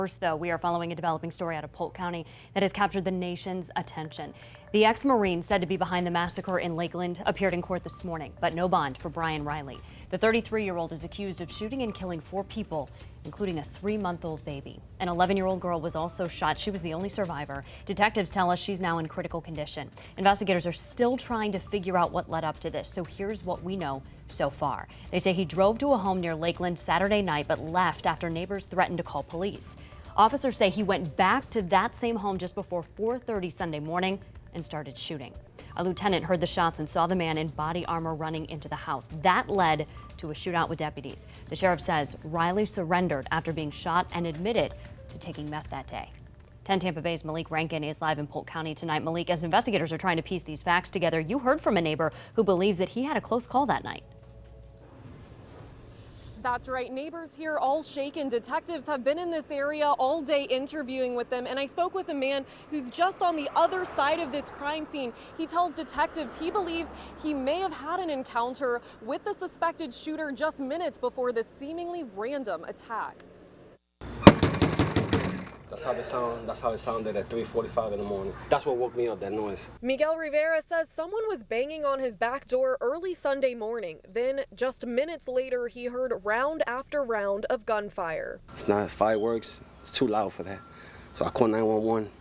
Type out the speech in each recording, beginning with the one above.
First, though, we are following a developing story out of Polk County that has captured the nation's attention. The ex-Marine said to be behind the massacre in Lakeland appeared in court this morning, but no bond for Bryan Riley. The 33-year-old is accused of shooting and killing 4 people, including a 3-month-old baby. An 11-year-old girl was also shot. She was the only survivor. Detectives tell us she's now in critical condition. Investigators are still trying to figure out what led up to this, so here's what we know so far. They say he drove to a home near Lakeland Saturday night, but left after neighbors threatened to call police. Officers say he went back to that same home just before 4:30 Sunday morning and started shooting. A lieutenant heard the shots and saw the man in body armor running into the house. That led to a shootout with deputies. The sheriff says Riley surrendered after being shot and admitted to taking meth that day. 10 Tampa Bay's Malik Rankin is live in Polk County tonight. Malik, as investigators are trying to piece these facts together, you heard from a neighbor who believes that he had a close call that night. That's right. Neighbors here all shaken. Detectives have been in this area all day interviewing with them. And I spoke with a man who's just on the other side of this crime scene. He tells detectives he believes he may have had an encounter with the suspected shooter just minutes before this seemingly random attack. That's how it sounded at 3:45 in the morning. That's what woke me up, that noise. Miguel Rivera says someone was banging on his back door early Sunday morning. Then just minutes later, he heard round after round of gunfire. It's not fireworks. It's too loud for that. So I called 911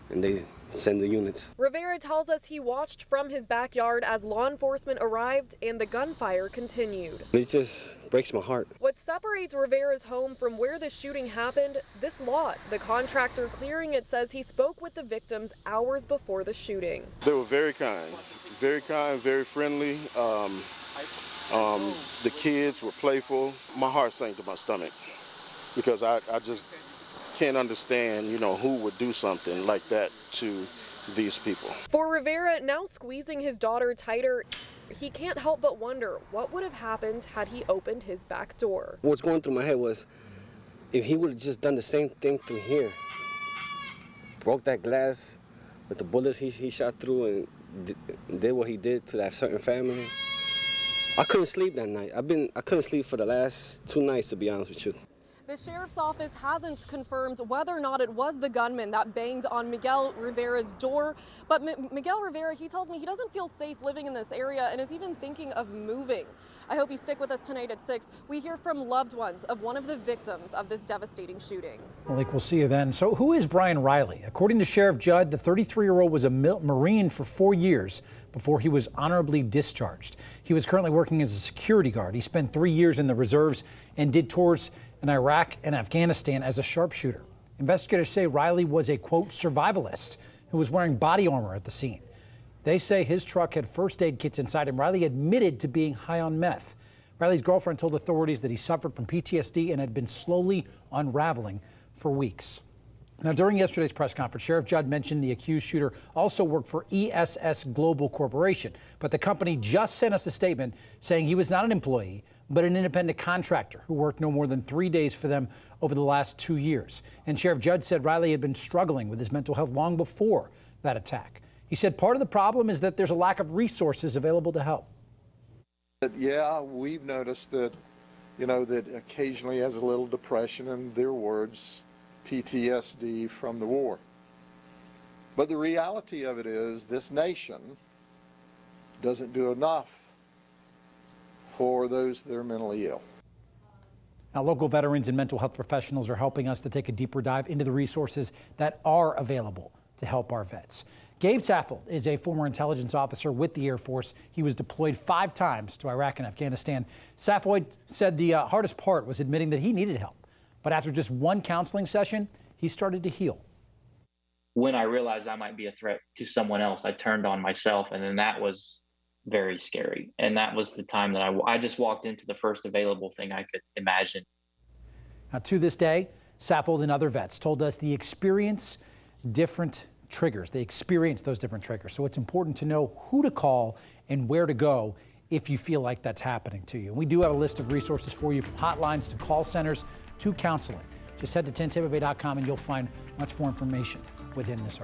and they send the units. Rivera tells us he watched from his backyard as law enforcement arrived and the gunfire continued. It just breaks my heart. What separates Rivera's home from where the shooting happened? This lot. The contractor clearing it says he spoke with the victims hours before the shooting. They were very kind, very friendly. The kids were playful. My heart sank to my stomach because I just can't understand, who would do something like that to these people. For Rivera, now squeezing his daughter tighter, he can't help but wonder what would have happened had he opened his back door. What's going through my head was if he would have just done the same thing through here, broke that glass with the bullets he shot through and did what he did to that certain family. I couldn't sleep that night. I couldn't sleep for the last 2 nights, to be honest with you. The sheriff's office hasn't confirmed whether or not it was the gunman that banged on Miguel Rivera's door, but Miguel Rivera, he tells me he doesn't feel safe living in this area and is even thinking of moving. I hope you stick with us tonight at 6. We hear from loved ones of one of the victims of this devastating shooting. Malik, we'll see you then. So who is Bryan Riley? According to Sheriff Judd, the 33-year-old was a Marine for 4 years before he was honorably discharged. He was currently working as a security guard. He spent 3 years in the reserves and did tours in Iraq and Afghanistan as a sharpshooter. Investigators say Riley was a, quote, survivalist who was wearing body armor at the scene. They say his truck had first aid kits inside and Riley admitted to being high on meth. Riley's girlfriend told authorities that he suffered from PTSD and had been slowly unraveling for weeks. Now, during yesterday's press conference, Sheriff Judd mentioned the accused shooter also worked for ESS Global Corporation, but the company just sent us a statement saying he was not an employee, but an independent contractor who worked no more than 3 days for them over the last 2 years. And Sheriff Judd said Riley had been struggling with his mental health long before that attack. He said part of the problem is that there's a lack of resources available to help. Yeah, we've noticed that, that occasionally has a little depression, in their words, PTSD from the war. But the reality of it is this nation doesn't do enough for those that are mentally ill. Now, local veterans and mental health professionals are helping us to take a deeper dive into the resources that are available to help our vets. Gabe Saffold is a former intelligence officer with the Air Force. He was deployed 5 times to Iraq and Afghanistan. Saffold said the hardest part was admitting that he needed help. But after just 1 counseling session, he started to heal. When I realized I might be a threat to someone else, I turned on myself, and then that was very scary. And that was the time that I just walked into the first available thing I could imagine. Now, to this day, Saffold and other vets told us they experience different triggers. They experience those different triggers. So it's important to know who to call and where to go if you feel like that's happening to you. And we do have a list of resources for you, from hotlines to call centers to counseling. Just head to 10tampabay.com and you'll find much more information within this article.